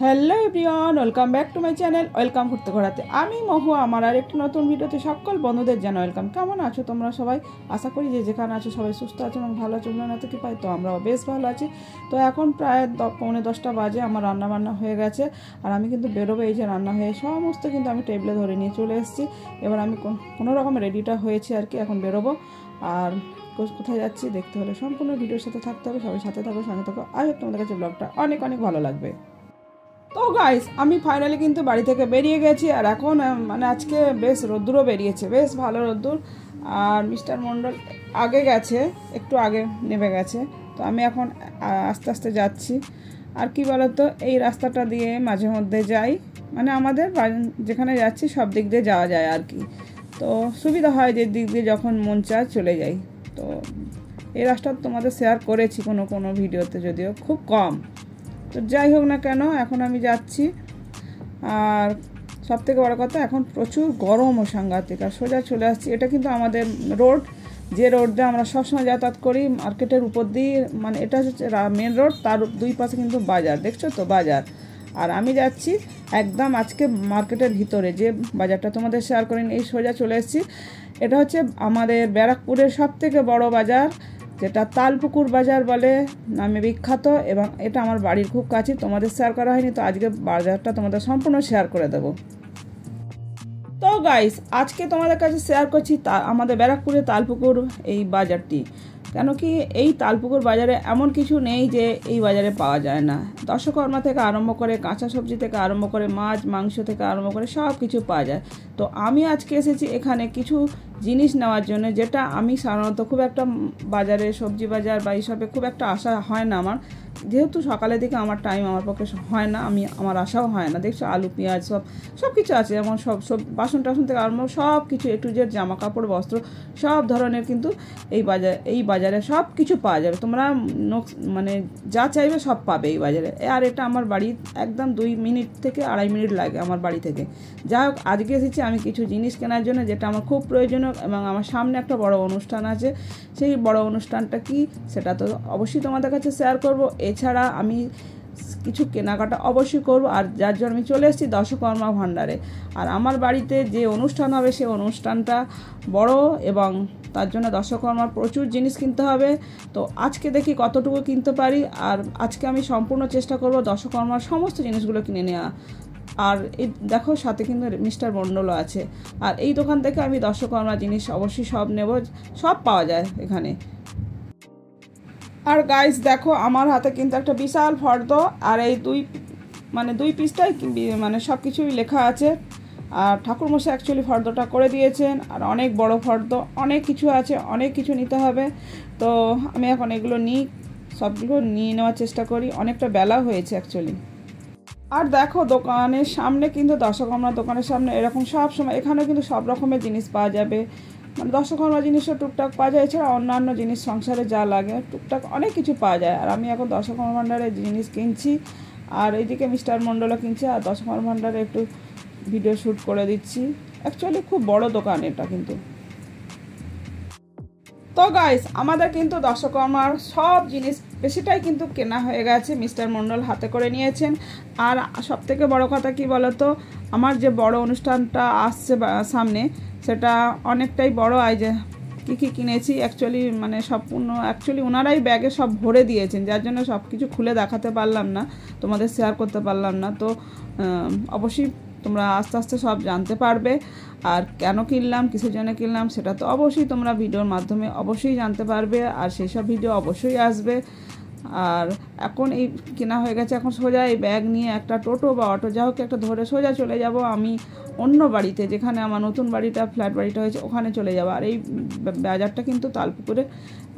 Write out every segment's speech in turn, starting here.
Hello everyone, welcome back to my channel. Welcome ঘুরতে ঘোরাতে। আমি মহু। আমার আর একটি নতুন ভিডিওতে সকল বন্ধুদের জানাই ওয়েলকাম। কেমন আছো তোমরা সবাই? আশা করি যে যেখানে আছো সবাই সুস্থ আছো এবং ভালো আছো। না তো কি পাই, তো আমরাও বেশ ভালো আছি। তো এখন প্রায় 9:45 বাজে, আমার রান্না বান্না হয়ে গেছে আর আমি কিন্তু বেরোবো। এই যে রান্না হয়ে সমস্ত কিন্তু আমি টেবিলে ধরে নিয়ে চলে এসেছি। এবার আমি কোনো রকম রেডিটা হয়েছি আর কি, এখন বেরোবো। আর কোথায় যাচ্ছি দেখতে হলে সম্পূর্ণ ভিডিওর সাথে থাকতে হবে। সবাই সাথে থাকো, সঙ্গে থাকো। আই হোপ তোমাদের কাছে ব্লগটা অনেক অনেক ভালো লাগবে। তো গাইস, আমি ফাইনালি কিন্তু বাড়ি থেকে বেরিয়ে গেছি। আর এখন মানে আজকে বেশ রোদ্দুরও বেরিয়েছে, বেশ ভালো রোদ্দুর। আর মিস্টার মণ্ডল আগে গেছে, একটু আগে নেমে গেছে। তো আমি এখন আস্তে আস্তে যাচ্ছি। আর কি বলতো, এই রাস্তাটা দিয়ে মাঝে মধ্যে যাই, মানে আমাদের যেখানে যাচ্ছি সব দিক দিয়ে যাওয়া যায় আর কি। তো সুবিধা হয় যে দিক দিয়ে যখন মন চায় চলে যাই। তো এই রাস্তা তোমাদের শেয়ার করেছি কোনো কোনো ভিডিওতে, যদিও খুব কম। তো যাই হোক না কেন, এখন আমি যাচ্ছি। আর সবথেকে বড় কথা, এখন প্রচুর গরম ও সাংঘাতিক। আর সোজা চলে আসছি। এটা কিন্তু আমাদের রোড, যে রোড দিয়ে আমরা সবসময় যাতায়াত করি মার্কেটের উপর দিয়ে, মানে এটা হচ্ছে মেন রোড, তার দুই পাশে কিন্তু বাজার, দেখছো তো বাজার। আর আমি যাচ্ছি একদম আজকে মার্কেটের ভিতরে, যে বাজারটা তোমাদের শেয়ার করিনি। এই সোজা চলে এসেছি। এটা হচ্ছে আমাদের ব্যারাকপুরের সবথেকে বড় বাজার, যেটা তালপুকুর বাজার বলে নামে বিখ্যাত। এবং এটা আমার বাড়ির খুব কাছে, তোমাদের শেয়ার করা হয়নি, তো আজকে বাজারটা তোমাদের সম্পূর্ণ শেয়ার করে দেবো। তো গাইস, আজকে তোমাদের কাছে শেয়ার করছি আমাদের ব্যারাকপুরের তালপুকুর এই বাজারটি। কেন কি, এই তালপুকুর বাজারে এমন কিছু নেই যে এই বাজারে পাওয়া যায় না। দশকর্মা থেকে আরম্ভ করে, কাঁচা সবজি থেকে আরম্ভ করে, মাছ মাংস থেকে আরম্ভ করে সব কিছু পাওয়া যায়। তো আমি আজকে এসেছি এখানে কিছু জিনিস নেওয়ার জন্য, যেটা আমি সাধারণত খুব একটা বাজারে, সবজি বাজার বা এইসবে খুব একটা আসা হয় না আমার, যেহেতু সকালের দিকে আমার টাইম আমার পক্ষে হয় না, আমার আশাও হয় না। দেখছো আলু পেঁয়াজ সব কিছু আছে, যেমন সব বাসন টাসন থেকে আরম্ভ সব কিছু এ টু জেড, জামা কাপড় বস্ত্র সব ধরনের কিন্তু এই বাজারে সব কিছু পাওয়া যাবে। তোমরা মানে যা চাইবে সব পাবে এই বাজারে। আর এটা আমার বাড়ি একদম 2 মিনিট থেকে 2.5 মিনিট লাগে আমার বাড়ি থেকে। যাই হোক, আজকে এসেছি আমি কিছু জিনিস কেনার জন্য, যেটা আমার খুব প্রয়োজনীয়। এবং আমার সামনে একটা বড় অনুষ্ঠান আছে, সেই বড় অনুষ্ঠানটা কি সেটা তো অবশ্যই তোমাদের কাছে শেয়ার করব। এছাড়া আমি কিছু কেনাকাটা অবশ্যই করব। আর যার জন্য আমি চলে এসেছি দশকর্মা ভাণ্ডারে। আর আমার বাড়িতে যে অনুষ্ঠান হবে সেই অনুষ্ঠানটা বড়, এবং তার জন্য দশকর্মার প্রচুর জিনিস কিনতে হবে। তো আজকে দেখি কতটুকু কিনতে পারি। আর আজকে আমি সম্পূর্ণ চেষ্টা করব দশকর্মার সমস্ত জিনিসগুলো কিনে নেওয়া। আর এই দেখো, সাথে কিন্তু মিস্টার মণ্ডলও আছে। আর এই দোকান থেকে আমি দশকর্মা জিনিস অবশ্যই সব নেব, সব পাওয়া যায় এখানে। আর গাইস দেখো, আমার হাতে কিন্তু একটা বিশাল ফর্দ। আর এই দুই পিসটাই মানে সব কিছুই লেখা আছে। আর ঠাকুরমশাই অ্যাকচুয়ালি ফর্দটা করে দিয়েছেন। আর অনেক বড় ফর্দ, অনেক কিছু আছে, অনেক কিছু নিতে হবে। তো আমি এখন এগুলো সবগুলো নিয়ে নেওয়ার চেষ্টা করি। অনেকটা বেলা হয়েছে অ্যাকচুয়ালি। আর দেখো, দোকানের সামনে কিন্তু দশকর্মা দোকানের সামনে এরকম সব সময় এখানেও কিন্তু সব রকমের জিনিস পাওয়া যাবে। মানে দশকর্মা জিনিসও টুকটাক পাওয়া যায়, এছাড়া অন্যান্য জিনিস সংসারে যা লাগে টুকটাক অনেক কিছু পাওয়া যায়। আর আমি এখন দশকর্মা ভাণ্ডারে জিনিস কিনছি, আর এইদিকে মিস্টার মণ্ডলও কিনছে। আর দশকর্মা ভাণ্ডারে একটু ভিডিও শ্যুট করে দিচ্ছি। অ্যাকচুয়ালি খুব বড় দোকান এটা কিন্তু। তো গাইস, আমাদের কিন্তু দশকর্মার সব জিনিস বেশিটাই কিন্তু কেনা হয়ে গেছে, মিস্টার মণ্ডল হাতে করে নিয়েছেন। আর সবথেকে বড় কথা কি বলতো, আমার যে বড় অনুষ্ঠানটা আসছে সামনে, সেটা অনেকটাই বড়। যে কী কিনেছি অ্যাকচুয়ালি, মানে অ্যাকচুয়ালি ওনারাই ব্যাগে সব ভরে দিয়েছেন, যার জন্য সব কিছু খুলে দেখাতে পারলাম না, তোমাদের শেয়ার করতে পারলাম না। তো অবশ্যই তোমরা আস্তে আস্তে সব জানতে পারবে। আর কেন কিনলাম, কিসের জন্য কিনলাম, সেটা তো অবশ্যই তোমরা ভিডিওর মাধ্যমে অবশ্যই জানতে পারবে। আর সেই সব ভিডিও অবশ্যই আসবে। আর এখন এই কেনা হয়ে গেছে, এখন সোজা এই ব্যাগ নিয়ে একটা টোটো বা অটো যা হোক একটা ধরে সোজা চলে যাব আমি অন্য বাড়িতে, যেখানে আমার নতুন বাড়িটা, ফ্ল্যাট বাড়িটা হয়েছে, ওখানে চলে যাব। আর এই বাজারটা কিন্তু তালপুকুরে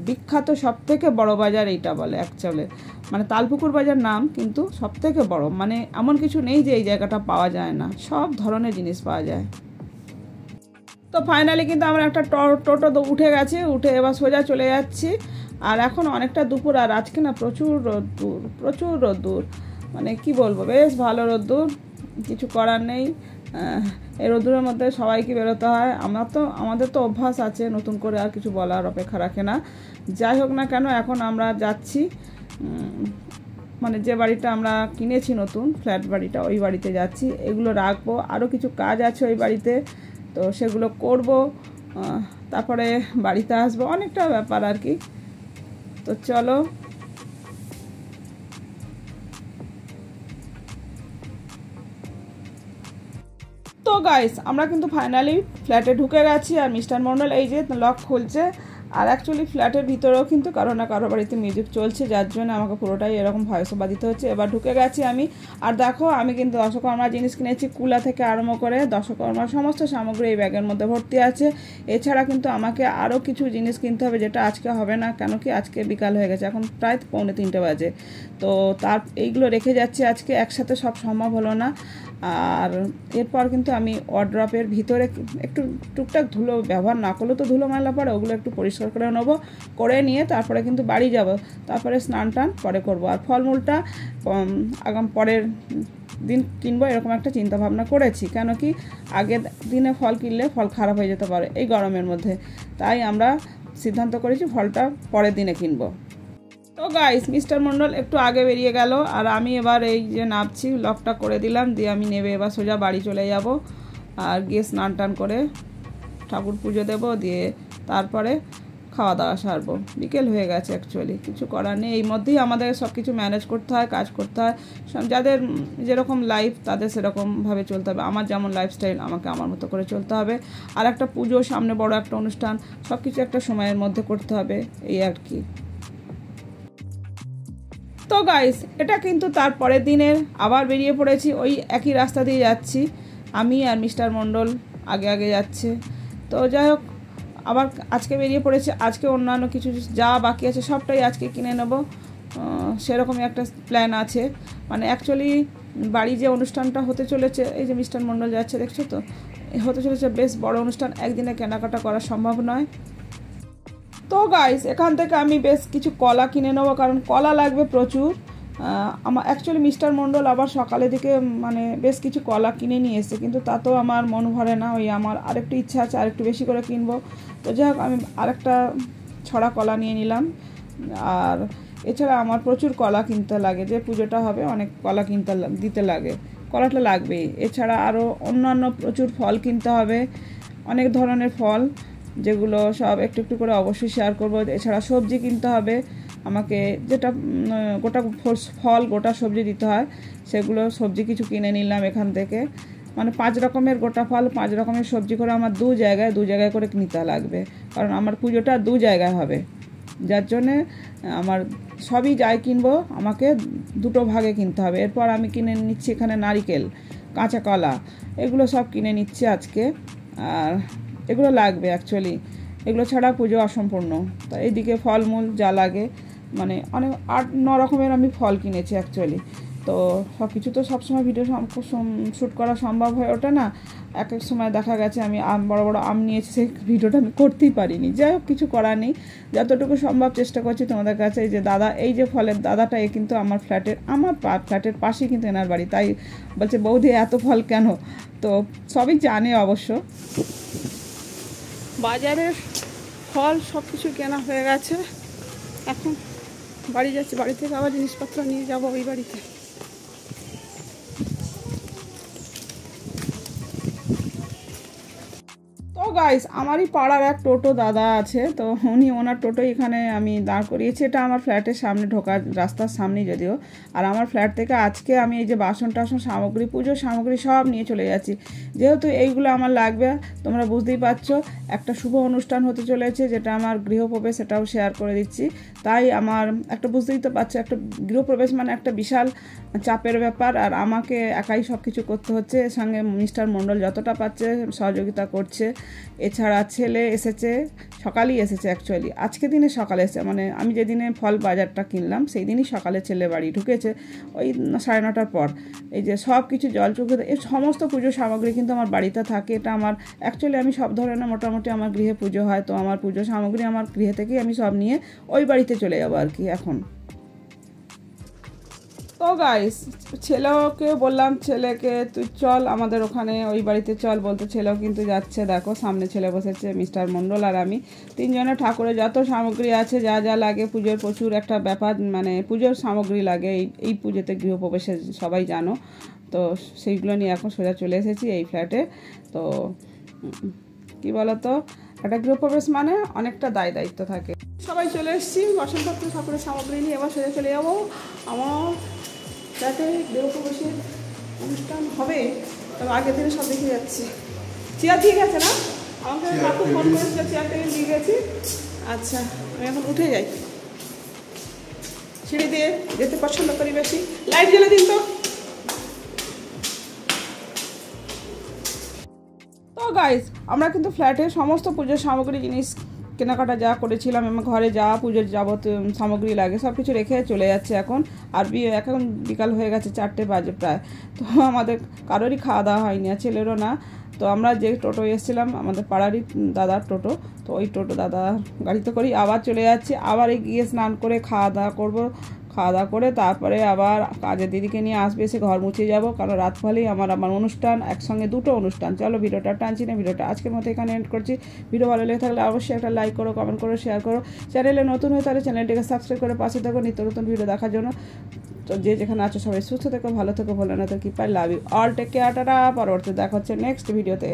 বিখ্যাত সবথেকে বড় বাজার এইটা বলে অ্যাকচুয়ালি। মানে তালপুকুর বাজার নাম, কিন্তু সবথেকে বড়। মানে এমন কিছু নেই যে এই জায়গাটা পাওয়া যায় না, সব ধরনের জিনিস পাওয়া যায়। তো ফাইনালি কিন্তু আমরা একটা টোটো উঠে গেছি, উঠে এবার সোজা চলে যাচ্ছি। আর এখন অনেকটা দুপুর, আর আজকে না প্রচুর রোদ্দুর, মানে কি বলবো, বেশ ভালো রোদ্দুর, কিছু করার নেই। এই রোদ্দুরের মধ্যে সবাইকে বেরোতে হয়। আমাদের তো অভ্যাস আছে, নতুন করে আর কিছু বলার অপেক্ষা রাখে না। যাই হোক না কেন, এখন আমরা যাচ্ছি মানে যে বাড়িটা আমরা কিনেছি নতুন ফ্ল্যাট বাড়িটা, ওই বাড়িতে যাচ্ছি। এগুলো রাখবো, আরও কিছু কাজ আছে ওই বাড়িতে, তো সেগুলো করব, তারপরে বাড়িতে আসবো, অনেকটা ব্যাপার আর কি। তো চলো। তো গাইস, আমরা কিন্তু ফাইনালি ফ্ল্যাটে ঢুকে গেছি, আর মিস্টার মন্ডল এই যে লক খুলছে। আর অ্যাকচুয়ালি ফ্ল্যাটের ভিতরেও কিন্তু কারো না কারো বাড়িতে মিউজিক চলছে, যার জন্য আমাকে পুরোটাই এরকম ভয়েস ওভার দিতে হচ্ছে। এবার ঢুকে গেছি আমি। আর দেখো, আমি কিন্তু দশকর্মার জিনিস কিনেছি, কুলা থেকে আরম্ভ করে দশকর্মার সমস্ত সামগ্রী এই ব্যাগের মধ্যে ভর্তি আছে। এছাড়া কিন্তু আমাকে আরও কিছু জিনিস কিনতে হবে, যেটা আজকে হবে না, কেন কি আজকে বিকাল হয়ে গেছে, এখন প্রায় 2:45 বাজে। তো এইগুলো রেখে যাচ্ছি, আজকে একসাথে সব সম্ভব হলো না। আর এরপর কিন্তু আমি ওয়ার্ড্রপের ভিতরে একটু টুকটাক ধুলো ব্যবহার না করলে তো ধুলো ময়লা পড়ে, ওগুলো একটু পরিষ্কার করে নেবো, করে নিয়ে তারপরে কিন্তু বাড়ি যাব, তারপরে স্নান টান পরে করব। আর ফলমূলটা পরের দিন কিনবো এরকম একটা চিন্তা ভাবনা করেছি, কেন কি আগের দিনে ফল কিনলে ফল খারাপ হয়ে যেতে পারে এই গরমের মধ্যে, তাই আমরা সিদ্ধান্ত করেছি ফলটা পরের দিনে কিনবো। তো গাইস, মিস্টার মন্ডল একটু আগে বেরিয়ে গেল, আর আমি এবার এই যে নামছি, লকটা করে দিলাম, দিয়ে আমি নেবে এবার সোজা বাড়ি চলে যাব। আর গিয়ে স্নান টান করে ঠাকুর পুজো দেবো, দিয়ে তারপরে খাওয়া দাওয়া সারবো। বিকেল হয়ে গেছে অ্যাকচুয়ালি, কিছু করার নেই, এই মধ্যেই আমাদের সব কিছু ম্যানেজ করতে হয়, কাজ করতে হয়। যাদের যেরকম লাইফ তাদের সেরকমভাবে চলতে হবে, আমার যেমন লাইফস্টাইল আমাকে আমার মতো করে চলতে হবে। আর একটা পুজো সামনে, বড় একটা অনুষ্ঠান, সব কিছু একটা সময়ের মধ্যে করতে হবে, এই আর কি। তো গাইস, এটা কিন্তু তার পরের দিনের আবার বেরিয়ে পড়েছি, ওই একই রাস্তা দিয়ে যাচ্ছি আমি, আর মিস্টার মন্ডল আগে আগে যাচ্ছে। তো যাই হোক, আবার আজকে বেরিয়ে পড়েছে। আজকে অন্যান্য কিছু যা বাকি আছে সবটাই আজকে কিনে নেব, সেরকমই একটা প্ল্যান আছে। মানে অ্যাকচুয়ালি বাড়ি যে অনুষ্ঠানটা হতে চলেছে, এই যে মিস্টার মন্ডল যাচ্ছে দেখছো তো, হতে চলেছে বেশ বড় অনুষ্ঠান, একদিনে কেনাকাটা করা সম্ভব নয়। তো গাইস, এখান থেকে আমি বেশ কিছু কলা কিনে নেবো, কারণ কলা লাগবে প্রচুর। আমার অ্যাকচুয়ালি মিস্টার মন্ডল আবার সকালে দিকে মানে বেশ কিছু কলা কিনে নিয়ে এসেছে, কিন্তু তাতেও আমার মন ভরে না, ওই আমার আরেকটু ইচ্ছা আছে আরেকটু বেশি করে কিনবো। তো যাই হোক, আমি আরেকটা ছড়া কলা নিয়ে নিলাম। আর এছাড়া আমার প্রচুর কলা কিনতে লাগে, যে পুজোটা হবে অনেক কলা দিতে লাগে, কলাটা লাগবেই। এছাড়া আরও অন্যান্য প্রচুর ফল কিনতে হবে, অনেক ধরনের ফল, যেগুলো সব একটু একটু করে অবশ্যই শেয়ার করবো। এছাড়া সবজি কিনতে হবে আমাকে, যেটা গোটা ফল গোটা সবজি দিতে হয়, সেগুলো সবজি কিছু কিনে নিলাম এখান থেকে। মানে 5 রকমের গোটা ফল 5 রকমের সবজি করে আমার দু জায়গায় করে নিতে লাগবে, কারণ আমার পুজোটা 2 জায়গায় হবে, যার জন্যে আমার সবই যাই কিনবো আমাকে 2টো ভাগে কিনতে হবে। এরপর আমি কিনে নিচ্ছি এখানে নারকেল, কাঁচা কলা, এগুলো সব কিনে নিচ্ছি আজকে। আর এগুলো লাগবে অ্যাকচুয়ালি, এগুলো ছাড়া পুজো অসম্পূর্ণ। তো এইদিকে ফলমূল যা লাগে, মানে অনেক 8-9 রকমের আমি ফল কিনেছি অ্যাকচুয়ালি। তো সব কিছু তো সবসময় ভিডিও শ্যুট করা সম্ভব হয়ে ওঠে না, এক এক সময় দেখা গেছে আমি বড় বড় আম নিয়েছি, সেই ভিডিওটা আমি করতেই পারিনি। যাই হোক, কিছু করার নেই, যতটুকু সম্ভব চেষ্টা করছি তোমাদের কাছে। এই যে দাদা, এই যে ফলের দাদাটা, এ কিন্তু আমার ফ্ল্যাটের পাশেই কিন্তু এনার বাড়ি, তাই বলছে বৌদি এত ফল কেন, তো সবই জানে অবশ্য। বাজারের ফল সব কিছু কেনা হয়ে গেছে, এখন বাড়ি যাচ্ছি, বাড়ি থেকে আবার জিনিসপত্র নিয়ে যাব ওই বাড়িতে। তো গাইস, আমারই পাড়ার এক টোটো দাদা আছে, তো ওনার টোটো এখানে আমি দাঁড় করিয়েছি, এটা আমার ফ্ল্যাটের সামনে ঢোকার রাস্তার সামনেই যদিও। আর আমার ফ্ল্যাট থেকে আজকে আমি এই যে বাসন টাসন সামগ্রী, পুজোর সামগ্রী সব নিয়ে চলে যাচ্ছি, যেহেতু এইগুলো আমার লাগবে। তোমরা বুঝতেই পারছো, একটা শুভ অনুষ্ঠান হতে চলেছে, যেটা আমার গৃহপ্রবেশ, সেটাও শেয়ার করে দিচ্ছি। তাই আমার একটা বুঝতেই তো পারছো, একটা গৃহপ্রবেশ মানে একটা বিশাল চাপের ব্যাপার, আর আমাকে একাই সব কিছু করতে হচ্ছে। এর সঙ্গে মিস্টার মন্ডল যতটা পারছে সহযোগিতা করছে। এছাড়া ছেলে এসেছে, সকালেই এসেছে অ্যাকচুয়ালি, আজকে দিনে সকালে এসেছে, মানে আমি যেদিনে ফল বাজারটা কিনলাম সেই দিনই সকালে ছেলে বাড়ি ঢুকেছে, ওই 9:30টার পর। এই যে সব কিছু জল চোখে, এই সমস্ত পুজো সামগ্রী কিন্তু আমার বাড়িতে থাকে। এটা আমার অ্যাকচুয়ালি, আমি সব ধরনের মোটামুটি আমার গৃহে পুজো হয়, তো আমার পুজো সামগ্রী আমার গৃহে থেকেই আমি সব নিয়ে ওই বাড়িতে চলে যাবো আর কি এখন। তো গাইস ছেলেকে বললাম, ছেলেকে তুই চল আমাদের ওখানে ওই বাড়িতে চল, বলতে ছেলেও কিন্তু যাচ্ছে। দেখো সামনে ছেলে বসেছে, মিস্টার মণ্ডল আর আমি তিনজনে ঠাকুরের যত সামগ্রী আছে, যা যা লাগে পুজোর, প্রচুর একটা ব্যাপার, মানে পুজোর সামগ্রী লাগে এই পুজোতে, গৃহপ্রবেশে সবাই জানো। তো সেইগুলো নিয়ে এখন সোজা চলে এসেছি এই ফ্ল্যাটে। তো কি বলতো, একটা গৃহপ্রবেশ মানে অনেকটা দায়িত্ব থাকে। সবাই চলে এসেছি বাসনপত্র ঠাকুরের সামগ্রী নিয়ে, এবার সোজা চলে যাবো আমার ফ্ল্যাটে। গৃহপ্রবেশের অনুষ্ঠান হবে, তবে আগের দিনে সব দেখে যাচ্ছি। চেয়ার দিয়ে গেছে না, আমাকে কাকু ফোন করেছিল, চেয়ার টেবিল দিয়ে গেছি। আচ্ছা আমি এখন উঠে যাই, সিঁড়ি দিয়ে যেতে পছন্দ করি বেশি। লাইট জ্বেলে দিন তো। তো গাইজ আমরা কিন্তু ফ্ল্যাটে সমস্ত পুজোর সামগ্রী জিনিস কেনাকাটা যা করেছিলাম, এবং ঘরে যা পুজোর যাবতীয় সামগ্রী লাগে সব কিছু রেখে চলে যাচ্ছে এখন। আর এখন বিকাল হয়ে গেছে, 4টে বাজে প্রায়। তো আমাদের কারোরই খাওয়া দাওয়া হয়নি, আর ছেলেরও না। তো আমরা যে টোটো এসেছিলাম, আমাদের পাড়ারই দাদার টোটো, তো ওই টোটো দাদা গাড়িতে করেই আবার চলে যাচ্ছি। আবার গিয়ে স্নান করে খাওয়া দাওয়া করবো, খাওয়া দাওয়া করে তারপরে আবার কাজের দিদিকে নিয়ে আসবে, এসে ঘর মুছে যাবো, কারণ রাত হলেই আমার অনুষ্ঠান, একসঙ্গে দুটো অনুষ্ঠান। চলো ভিডিওটা টানছি না, ভিডিওটা আজকের মতো এখানে এন্ড করছি। ভিডিও ভালো লেগে থাকলে অবশ্যই একটা লাইক করো, কমেন্ট করো, শেয়ার করো। চ্যানেলে নতুন হয়ে তাহলে চ্যানেলটিকে সাবস্ক্রাইব করে পাশে থাকো নিত্য নতুন ভিডিও দেখার জন্য। তো যে যেখানে আছো সবাই সুস্থ থেকো, ভালো থেকো, ভোলে না তো কি পাই, love you all, take care, tata. পরবর্তী দেখা হচ্ছে নেক্সট ভিডিওতে।